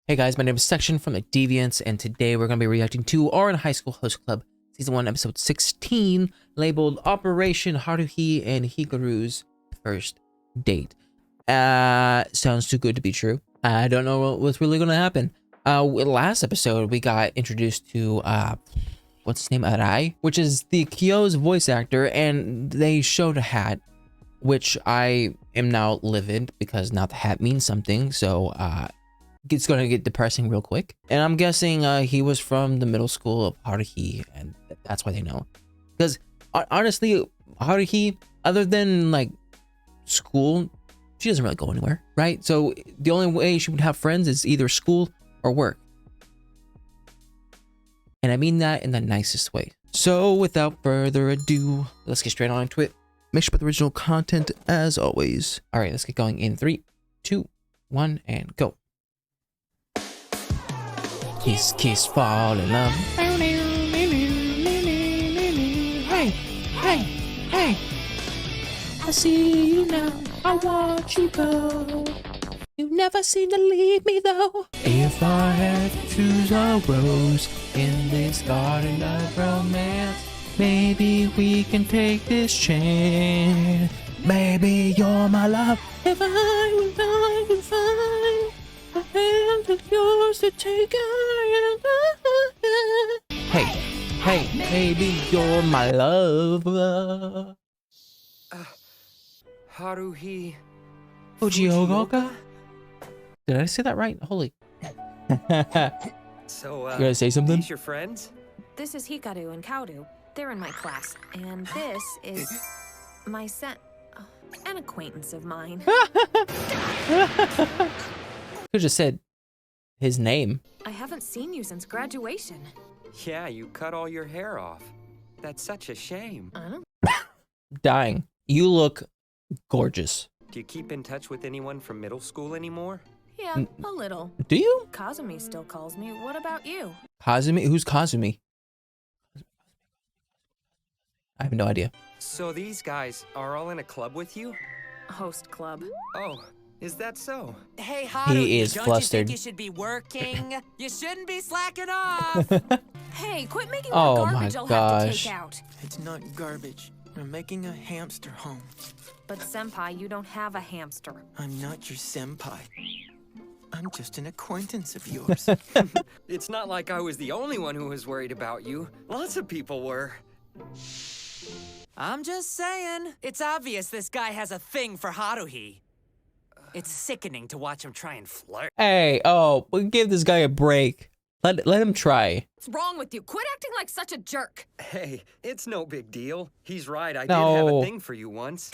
Hey guys, my name is Section from the Deviants, and today we're going to be reacting to Ouran High School Host Club Season 1, Episode 16, labeled Operation Haruhi and Hikaru's First Date. Sounds too good to be true. I don't know what's really going to happen. Last episode, we got introduced to, what's his name, Arai, which is the Kyo's voice actor, and they showed a hat, which I am now livid, because now the hat means something, so, it's going to get depressing real quick. And I'm guessing he was from the middle school of Haruhi, and that's why they know. Because honestly, Haruhi, other than like school, she doesn't really go anywhere, right? So the only way she would have friends is either school or work. And I mean that in the nicest way. So without further ado, let's get straight on into it. Make sure to put the original content as always. All right, let's get going in 3, 2, 1, and go. Kiss, kiss, fall in love. Hey, hey, hey. I see you now. I want you go. You never seem to leave me though. If I had to choose a rose in this garden of romance, maybe we can take this chance. Maybe you're my love. If I would find a hand of yours to take. Hey, hey, maybe you're my love. Haruhi Fujioka? Did I say that right? Holy. So, you gonna say something? these your friends? This is Hikaru and Kaoru. They're in my class. And this is my an acquaintance of mine. Could've just said his name. I haven't seen you since graduation. Yeah, you cut all your hair off. That's such a shame. I don't. Dying. You look gorgeous. Do you keep in touch with anyone from middle school anymore? Yeah, a little. Do you? Kazumi still calls me. What about you? Kazumi? Who's Kazumi? I have no idea. So these guys are all in a club with you? Host club. Oh, is that so? Hey, Haru, He is don't flustered. you think you should be working? You shouldn't be slacking off. Hey, quit making Oh more my garbage I'll have to gosh. take out. It's not garbage. I'm making a hamster home. But senpai, you don't have a hamster. I'm not your senpai. I'm just an acquaintance of yours. It's not like I was the only one who was worried about you. Lots of people were. I'm just saying. It's obvious this guy has a thing for Haruhi. It's sickening to watch him try and flirt. Hey, oh, we'll give this guy a break. Let him try. What's wrong with you? Quit acting like such a jerk. Hey, it's no big deal. He's right, I did No. have a thing for you once.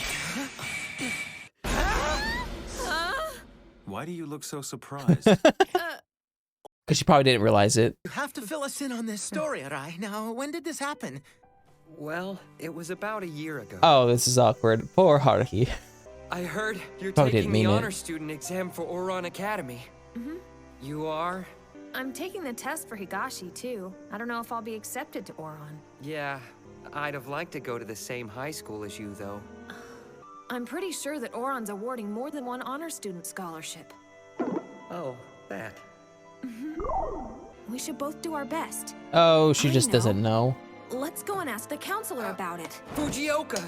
Why do you look so surprised? Because she probably didn't realize it. You have to fill us in on this story, Arai. Now, when did this happen? Well, it was about a year ago. Oh, this is awkward. Poor Haruhi. I heard you're Probably taking didn't the mean it. honor student exam for Ouran Academy. Mm-hmm. You are? I'm taking the test for Higashi, too. I don't know if I'll be accepted to Ouran. Yeah, I'd have liked to go to the same high school as you, though. I'm pretty sure that Ouran's awarding more than one honor student scholarship. Oh, that. We should both do our best. Oh, she I just know. doesn't know. Let's go and ask the counselor about it. Fujioka!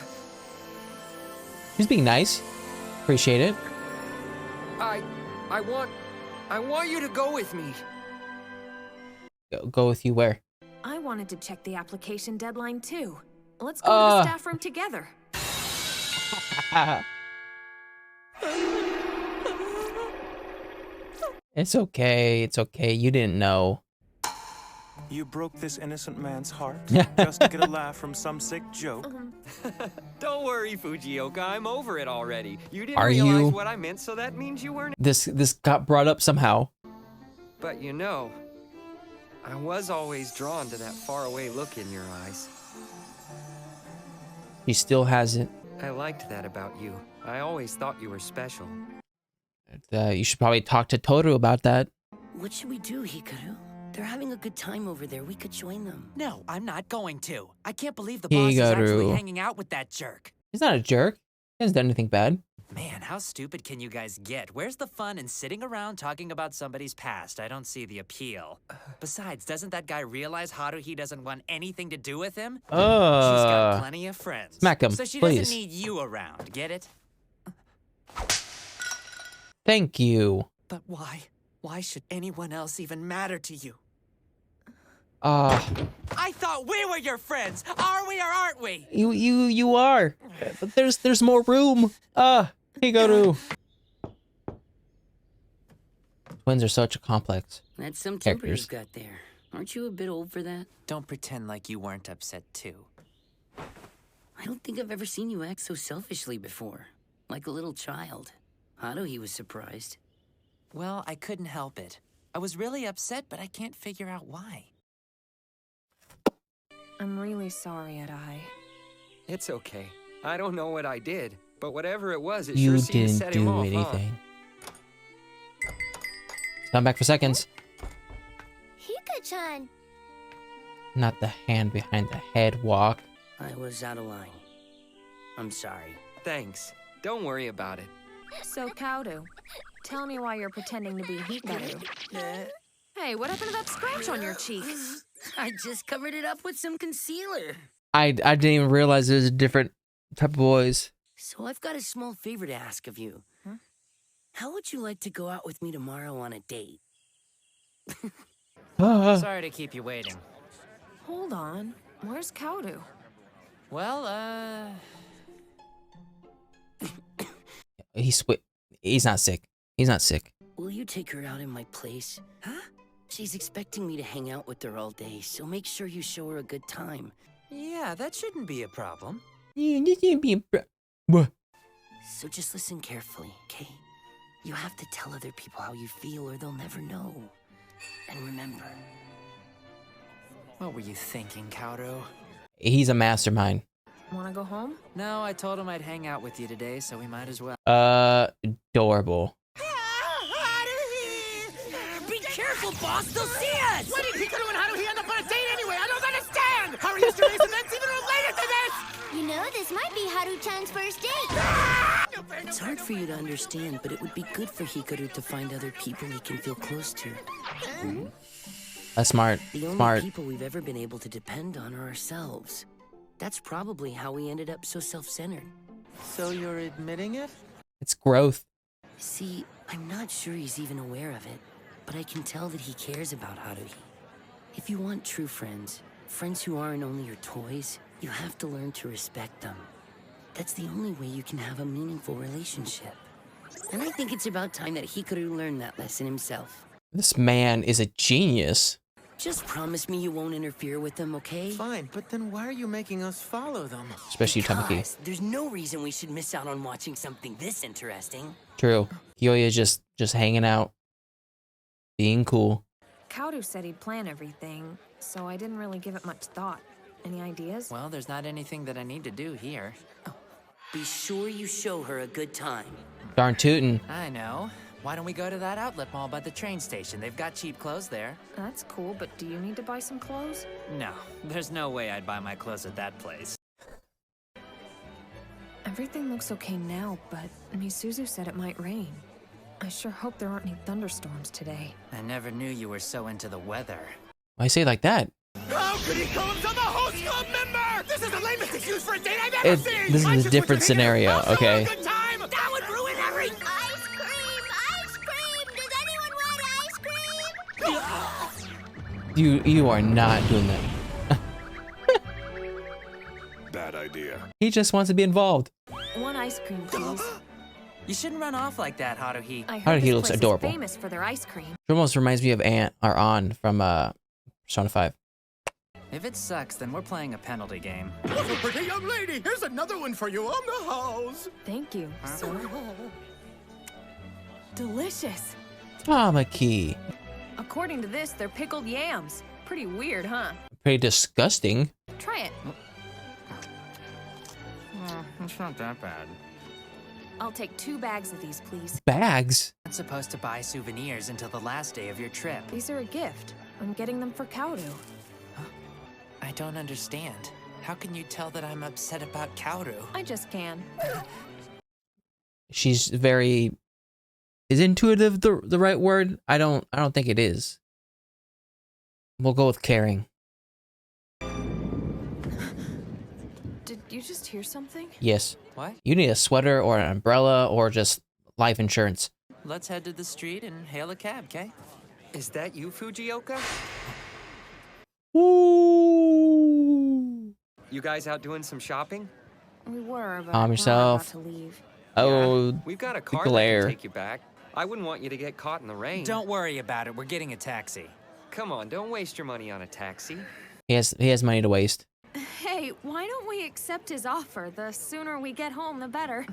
He's being nice. Appreciate it. I want you to go with me. Go with you where? I wanted to check the application deadline, too. Let's go to the staff room together. It's okay. It's okay. You didn't know. You broke this innocent man's heart just to get a laugh from some sick joke. Don't worry, Fujioka, I'm over it already. You didn't Are realize you? what I meant, so that means you weren't. This got brought up somehow. But you know, I was always drawn to that faraway look in your eyes. He still hasn't. I liked that about you. I always thought you were special. You should probably talk to Toru about that. What should we do, Hikaru? They're having a good time over there. We could join them. No, I'm not going to. I can't believe the boss is actually Hikaru. hanging out with that jerk. He's not a jerk. He hasn't done anything bad. Man, how stupid can you guys get? Where's the fun in sitting around talking about somebody's past? I don't see the appeal. Besides, doesn't that guy realize Haruhi doesn't want anything to do with him? She's got plenty of friends. Smack him, so she please. doesn't need you around, get it? Thank you. But why? Why should anyone else even matter to you? I thought we were your friends. Are we or aren't we? You are. But there's more room. Hikaru. Twins are such a complex. That's some temper Characters. you've got there. Aren't you a bit old for that? Don't pretend like you weren't upset too. I don't think I've ever seen you act so selfishly before. Like a little child. Haruhi was surprised. Well, I couldn't help it. I was really upset, but I can't figure out why. I'm really sorry, Arai. It's okay. I don't know what I did, but whatever it was, it You sure seemed to didn't set him do off, anything. Come back for seconds. Hika-chan. Not the hand behind the head walk. I was out of line. I'm sorry. Huh? Thanks. Don't worry about it. So, Kaudu, tell me why you're pretending to be Hikaru. Hey, what happened to that scratch on your cheek? I just covered it up with some concealer. I didn't even realize there's a different type of boys. So I've got a small favor to ask of you. Huh? How would you like to go out with me tomorrow on a date? Sorry to keep you waiting. Hold on. Where's Kaudu? Well, He's not sick. He's not sick. Will you take her out in my place? Huh? She's expecting me to hang out with her all day, so make sure you show her a good time. yeah, that shouldn't be a problem. What? So just listen carefully, okay? You have to tell other people how you feel or they'll never know. And remember... What were you thinking, Hikaru? He's a mastermind. Wanna go home? No, I told him I'd hang out with you today, so we might as well. Adorable. Be careful, boss! They'll see us! Why did Hikaru and Haruhi end up on a date anyway? I don't understand! How are yesterday's events even related to this? You know, this might be Haru-chan's first date. It's hard for you to understand, but it would be good for Hikaru to find other people he can feel close to. That's smart. The only Smart. people we've ever been able to depend on are ourselves. That's probably how we ended up so self-centered. So you're admitting it? It's growth. See, I'm not sure he's even aware of it, but I can tell that he cares about Haruhi. If you want true friends, friends who aren't only your toys, you have to learn to respect them. That's the only way you can have a meaningful relationship. And I think it's about time that Hikaru learned that lesson himself. This man is a genius. Just promise me you won't interfere with them, okay? Fine, but then why are you making us follow them? Especially Tamaki. Because there's no reason we should miss out on watching something this interesting. True. Kyoya's just hanging out. Being cool. Kaudu said he'd plan everything, so I didn't really give it much thought. Any ideas? Well, there's not anything that I need to do here. Be sure you show her a good time. Darn tootin'. I know. Why don't we go to that outlet mall by the train station? They've got cheap clothes there. That's cool, but do you need to buy some clothes? No, there's no way I'd buy my clothes at that place. Everything looks okay now, but Misuzu said it might rain. I sure hope there aren't any thunderstorms today. I never knew you were so into the weather. Why say it like that? How could he call himself a host club member? This is the lamest excuse for a date I've ever seen! This I is a just different want you to hang scenario, out. I'll okay? have a good time. That would ruin everything! Ice cream! Ice cream! Does anyone want ice cream? You are not doing that. Bad idea. He just wants to be involved. One ice cream, please. You shouldn't run off like that, Haruhi. I Haruhi heard this looks place adorable. is famous for their ice cream. It almost reminds me of An from Persona 5. If it sucks, then we're playing a penalty game. What's a pretty young lady? Here's another one for you on the house. Thank you, sir. Delicious. Tamaki. According to this, they're pickled yams. Pretty weird, huh? Pretty disgusting. Try it. It's not that bad. I'll take 2 bags of these, please. Bags? You're not supposed to buy souvenirs until the last day of your trip. These are a gift. I'm getting them for Kaudu. I don't understand. How can you tell that I'm upset about Hikaru? I just can. She's very, is intuitive the right word? I don't think it is. We'll go with caring. Did you just hear something? Yes. What? You need a sweater or an umbrella or just life insurance. Let's head to the street and hail a cab, okay? Is that you, Fujioka? Ooh. You guys out doing some shopping? We were, but Calm we're yourself. about to leave. Oh, Yeah, we've got a car glare. that can take you back. I wouldn't want you to get caught in the rain. Don't worry about it. We're getting a taxi. Come on, don't waste your money on a taxi. He has money to waste. Hey, why don't we accept his offer? The sooner we get home, the better.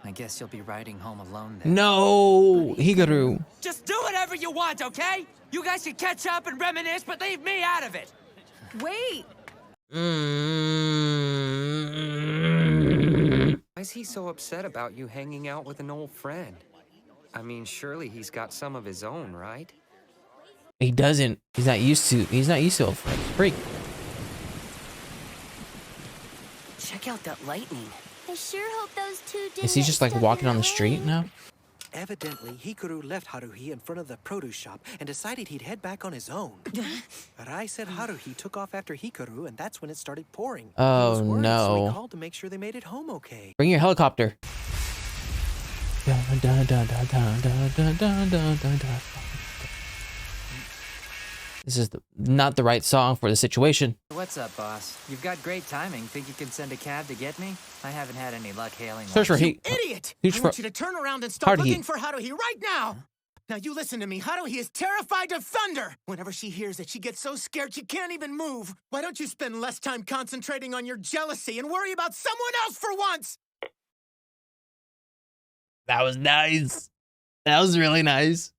I guess you'll be riding home alone then. No, Hikaru. Just do whatever you want, okay? You guys can catch up and reminisce, but leave me out of it. Wait! Why is he so upset about you hanging out with an old friend? I mean, surely he's got some of his own, right? He doesn't. He's not used to a freak. Check out that lightning. I sure hope those two didn't. Is he just like walking on the street now? Evidently, Hikaru left Haruhi in front of the produce shop and decided he'd head back on his own. Arai said Haruhi took off after Hikaru, and that's when it started pouring. Oh, He was worried, no. So he called to make sure they made it home okay. Bring your helicopter. This is not the right song for the situation. What's up, boss? You've got great timing. Think you can send a cab to get me? I haven't had any luck hailing Search for one. heat. Idiot! Huge I for- want you to turn around and start Haruhi. looking for Haruhi right now! Now you listen to me. Haruhi is terrified of thunder! Whenever she hears it, she gets so scared she can't even move. Why don't you spend less time concentrating on your jealousy and worry about someone else for once? That was nice. That was really nice.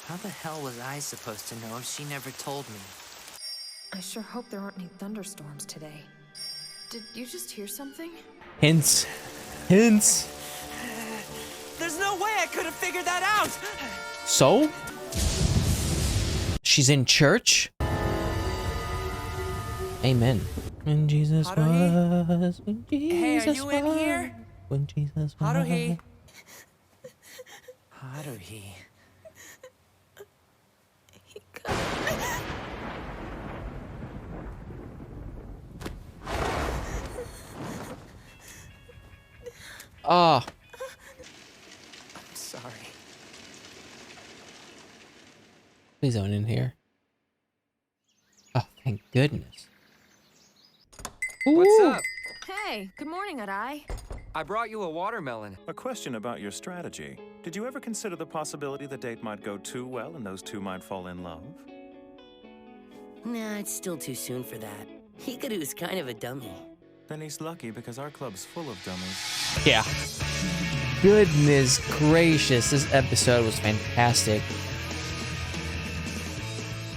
How the hell was I supposed to know if she never told me? I sure hope there aren't any thunderstorms today. Did you just hear something? Hints. Hints. There's no way I could have figured that out! So? She's in church? Amen. When Jesus Haruhi? was, when Jesus Hey, are you in was, here? when Jesus was. Haruhi. Haruhi. Oh, I'm sorry. please don't in here. Oh, thank goodness. What's Ooh. up? Hey, good morning, Arai. I brought you a watermelon. A question about your strategy. Did you ever consider the possibility the date might go too well and those two might fall in love? Nah, it's still too soon for that. Hikaru's kind of a dummy. Then he's lucky because our club's full of dummies. Yeah. Goodness gracious, this episode was fantastic.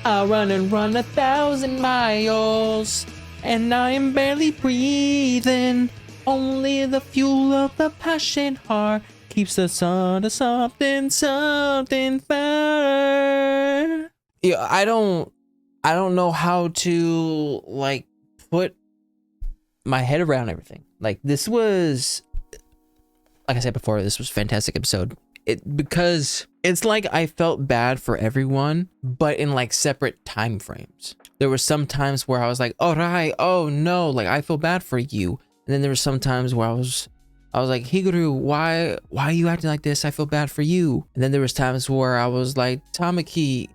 I run and run 1,000 miles, and I am barely breathing. Only the fuel of the passion heart keeps us on to something better. Yeah, I don't know how to like put my head around everything. Like, this was, like I said before, this was a fantastic episode. Because it's like I felt bad for everyone, but in like separate time frames. There were some times where I was like, "All right, oh no, like I feel bad for you." And then there were some times where I was like, "Hikaru, why are you acting like this? I feel bad for you." And then there was times where I was like, "Tamaki,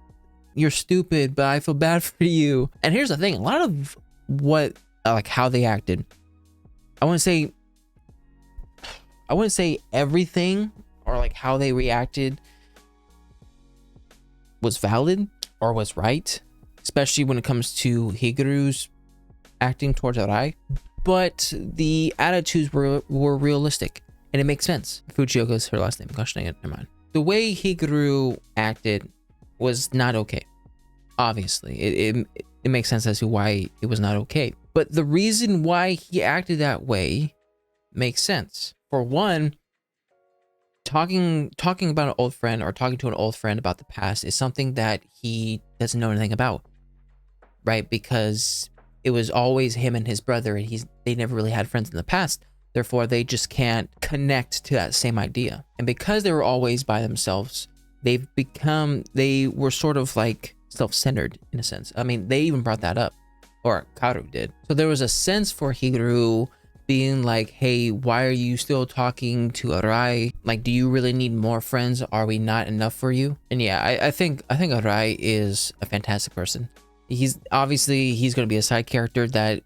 you're stupid, but I feel bad for you." And here's the thing, a lot of what like how they acted, I wouldn't say everything or like how they reacted was valid or was right, especially when it comes to Hikaru's acting towards Arai, but the attitudes were realistic and it makes sense. Fujioka is her last name. Gosh dang it, never mind. The way Hikaru acted was not okay. Obviously, it makes sense as to why it was not okay. But the reason why he acted that way makes sense. For one, talking about an old friend or talking to an old friend about the past is something that he doesn't know anything about, right? Because it was always him and his brother, and they never really had friends in the past. Therefore, they just can't connect to that same idea. And because they were always by themselves, they were sort of like self-centered in a sense. I mean, they even brought that up, or Hikaru did. So there was a sense for Hikaru being like, hey, why are you still talking to Arai? Like, do you really need more friends? Are we not enough for you? And yeah, I think Arai is a fantastic person. He's going to be a side character that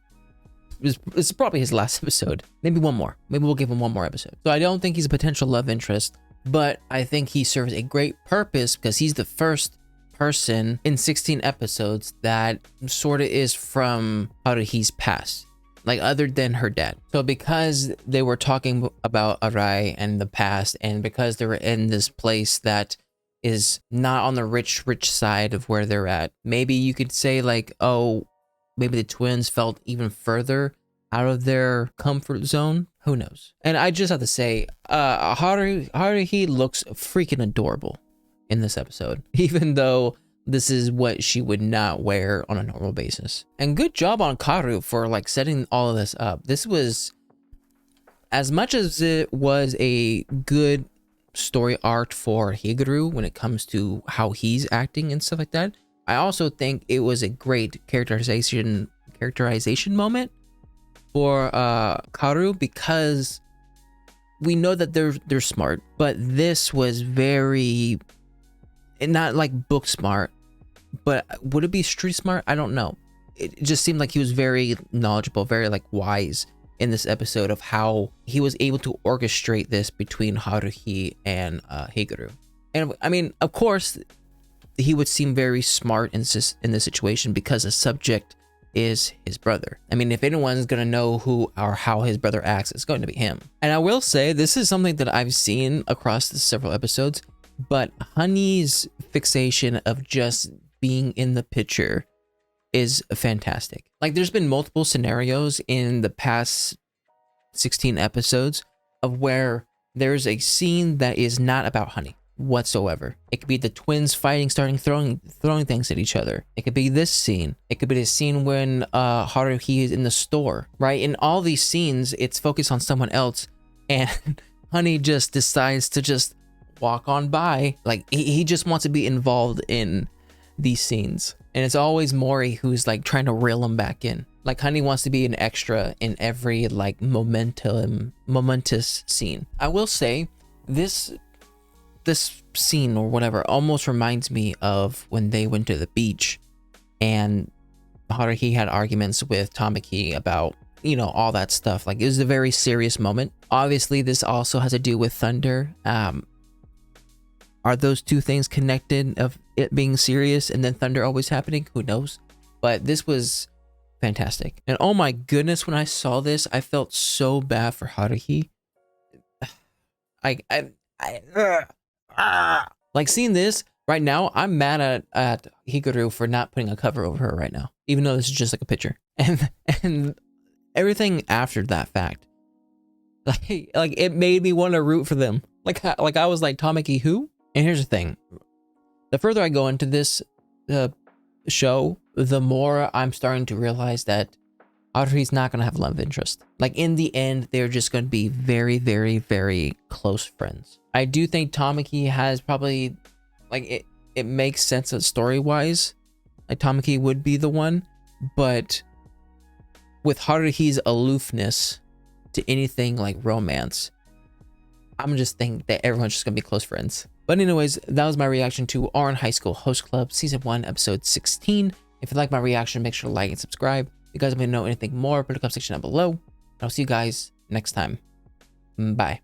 is probably his last episode. Maybe one more. Maybe we'll give him one more episode. So I don't think he's a potential love interest, but I think he serves a great purpose because he's the first person in 16 episodes that sort of is from Haruhi's past, like other than her dad. So because they were talking about Arai and the past, and because they were in this place that is not on the rich side of where they're at, maybe you could say like, oh, maybe the twins felt even further out of their comfort zone. Who knows? And I just have to say, Haruhi looks freaking adorable in this episode, even though this is what she would not wear on a normal basis. And good job on Hikaru for like setting all of this up. This was, as much as it was a good story arc for Hikaru when it comes to how he's acting and stuff like that, I also think it was a great characterization moment for Hikaru, because we know that they're smart, but this was very, not like book smart, but would it be street smart? I don't know. It just seemed like he was very knowledgeable, very like wise in this episode of how he was able to orchestrate this between Haruhi and Hikaru. And I mean, of course, he would seem very smart in this situation because the subject is his brother. I mean, if anyone's gonna know who or how his brother acts, it's going to be him. And I will say, this is something that I've seen across the several episodes, but Honey's fixation of just being in the picture is fantastic. Like, there's been multiple scenarios in the past 16 episodes of where there's a scene that is not about Honey whatsoever. It could be the twins fighting, starting throwing things at each other. It could be this scene. It could be the scene when Haruhi is in the store, right? In all these scenes, it's focused on someone else, and Honey just decides to just walk on by. Like, he just wants to be involved in these scenes, and it's always Mori who's like trying to reel him back in. Like, Honey wants to be an extra in every like momentous scene. I will say, this scene or whatever almost reminds me of when they went to the beach and Haruhi had arguments with Tamaki about, you know, all that stuff. Like, it was a very serious moment. Obviously, this also has to do with Thunder. Are those two things connected, of it being serious and then Thunder always happening? Who knows? But this was fantastic. And oh my goodness, when I saw this, I felt so bad for Haruhi. Like, seeing this right now, I'm mad at Hikaru for not putting a cover over her right now, even though this is just like a picture. And everything after that fact, like it made me want to root for them. Like I was like, Tamaki who? And here's the thing: the further I go into this show, the more I'm starting to realize that Haruhi's not gonna have love interest. Like, in the end, they're just gonna be very, very, very close friends. I do think Tamaki has probably, like, it makes sense story-wise. Like, Tamaki would be the one, but with Haruhi's aloofness to anything like romance, I'm just thinking that everyone's just gonna be close friends. But anyways, that was my reaction to Ouran High School Host Club Season 1, Episode 16. If you like my reaction, make sure to like and subscribe. If you guys want to know anything more, put a comment section down below. I'll see you guys next time. Bye.